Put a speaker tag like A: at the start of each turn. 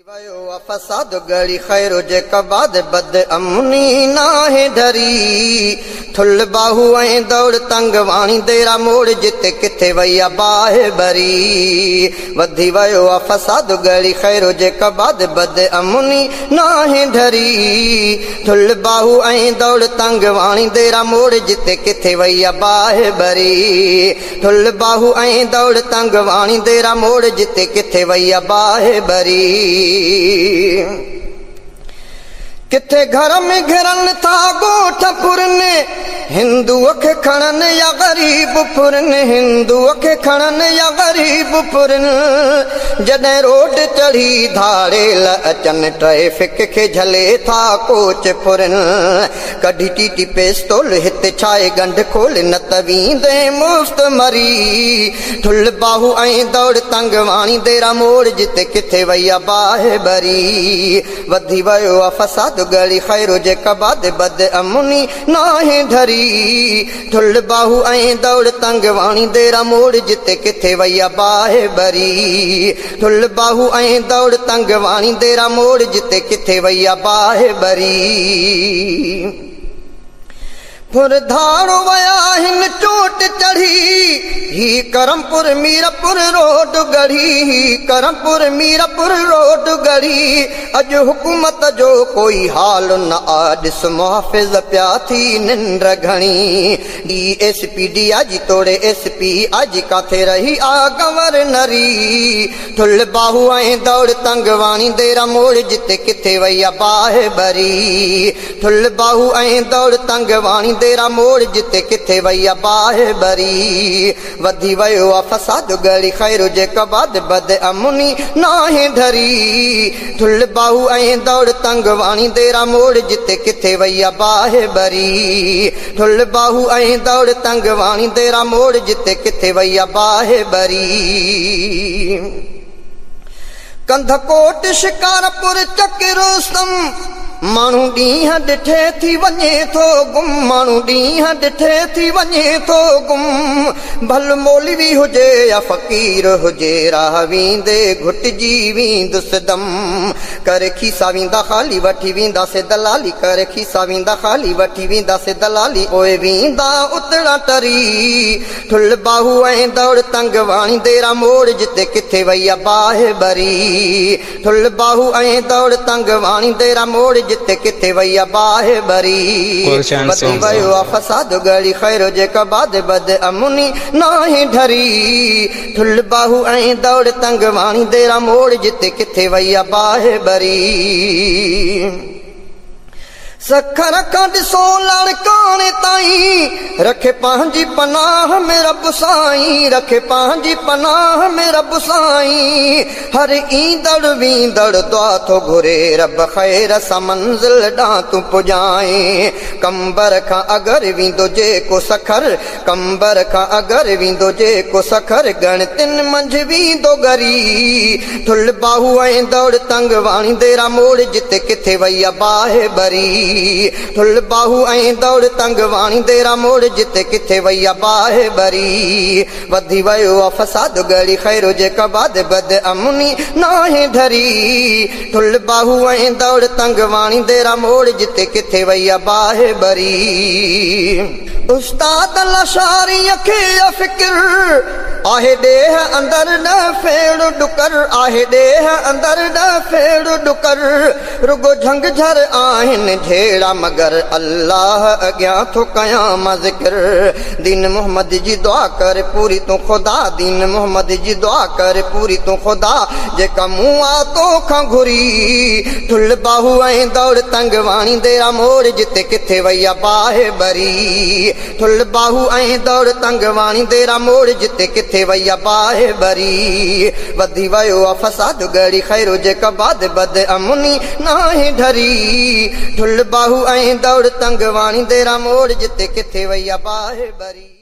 A: फसाद गड़ी खैरो जे कबाद बद अमनी नाहे डरी थुल बाहू ऐं दौड़ तंग वाणी देरा मोड़ जिते किथे वैया बाहे बरी वधी वयो आ फसाद गड़ी खैरो जे कबाद बद अमनी नाहे डरी थुल बाहू ऐं दौड़ तंग वाणी देरा मोड़ जिते किथे वैया बाहे बरी थुल बाहू ऐं दौड़ तंग वाणी देरा मोड़ जिते किथे वैया बाहे बरी किथे घर में घिरन था गोठ पुरन हिंदुअ खे खणन या गरीब पुरन हिंदुअ खे खणन या गरीब पुरन जॾहिं रोड चढ़ी धाड़ेल अचन ट्रैफिक खे झले था कोच पुरन कढी टीटी पेस्तोल हिते छाए गंढ खोल न त वींदे मुफ्त मरी थुल बाहू ऐं दौड़ तंग वाणी देरा मोड़ जिते किथे वैया बाहे बरी वधी वयो आ फसाद गड़ी खैरो जे कबाद बद अमुनी नाहे ढरी थुल बाहू ऐं दौड़ तंग वाणी देरा मोड़ जिते किथे वैया बाहे बरी थुल बाहू ऐं दौड़ तंग वाणी देरा मोड़ जिते किथे वैया बाहे बरी फुर धाड़ो वया हिन चोट चढ़ी ही करमपुर मीरपुर रोड गढ़ी ही करमपुर मीरपुर रोड गढ़ी अज हुकूमत जो कोई हाल न आडिस मुहाफिज प्या थी निंड घणी DSP DIG तोड़े SP अज काथे रही आ गवर्नरी थुल बाहू ऐं दौड़ तंग वाणी देरा मोड़ जिते किथे वैया बाहे बरी थुल बाहू ऐं दौड़ तंग वाणी देरा मोड़ जिते किथे वैया बाहे बरी वधी वयो आ फसाद गड़ी खैरो जे कबाद बद अमुनी नाहे ढरी थुल बाहू ऐं दौड़ तंग वाणी देरा मोड़ जिते किथे वैया बाहे बरी थुल बाहू ऐं दौड़ तंग वाणी देरा मोड़ जिते किथे वैया बाहे बरी कंधकोट शिकारपुर चक्रोस्तम माण्हू ॾींहं ॾिठे थी वञे थो गुम माण्हू ॾींहं ॾिठे थी वञे थो गुम भल मौलवी हुजे या फ़क़ीर हुजे राह वेंदे घुटिजी वेंदुसि दम करे खीसा वेंदा ख़ाली वठी वेंदासीं दलाली करे खीसा वेंदा ख़ाली वठी वेंदासीं दलाली पोइ वेंदा उतड़ा टरी थुल बाहू ऐं दौड़ तंग वाणी देरा मोड़ जिते किथे वैया बाहे बरी थुल बाहू ऐं दौड़ तंग वाणी देरा मोड़ जिते किथे वैया बाहे बरी वधी वयो आ फसाद गड़ी खैरो जे कबाद बद अमुनी नाहे ढरी थुल बाहू ऐं दौड़ तंग वाणी देरा मोड़ जिते किथे वैया बाहे बरी सखर खां ॾिसो लाड़काणे ताईं रखे पंहिंजी पनाह में रब साईं रखे पंहिंजी पनाह में रब साईं हर ईंदड़ वींदड़ दुआ थो घुरे रब ख़ैर सां मंज़िल ॾांहुं तूं पुॼाए कंबर खां अगरि वेंदो जेको सखर कंबर खां अगरि वेंदो जेको सखर गणतिन मंझि वेंदो गरी थुल बाहू ऐं दौड़ तंग वाणी देरा मोड़ जिते किथे वैया बाहे बरी थुल बाहू ऐं दौड़ तंग वाणी देरा मोड़ जिते किथे वैया बाहे बरी वधी वयो आ फसाद गड़ी खैरो जे कबाद बद अमुनी नाहे ढरी थुल बाहू ऐं दौड़ तंग वाणी देरा मोड़ जिते किथे वैया बाहे बरी उस्ताद लशारी खे फिक्र आहे ॾेह अंदर न फेड़ डुकर आहे ॾेह अंदर न फेड़ डुकर रुगो झंगझर आहिनि झेड़ा मगर अल्लाह अॻियां थो कयां मां ज़िक्र दीन मोहम्मद जी दुआ कर पूरी तूं ख़ुदा दीन मोहम्मद जी दुआ कर पूरी तूं ख़ुदा जेका मूं आ तोखां घुरी थुल बाहू ऐं दौड़ तंग वाणी देरा मोड़ जिते किथे वैया बाहे बरी थुल बाहू ऐं दौड़ तंग वाणी देरा मोड़ जिते किथे वैया बाहे बरी वधी वयो आ फसाद गड़ी खैरो जे कबाद बद अमुनी नाहे ढरी थुल बाहू ऐं दौड़ तंग वाणी देरा मोड़ जिते किथे वैया बाहे बरी।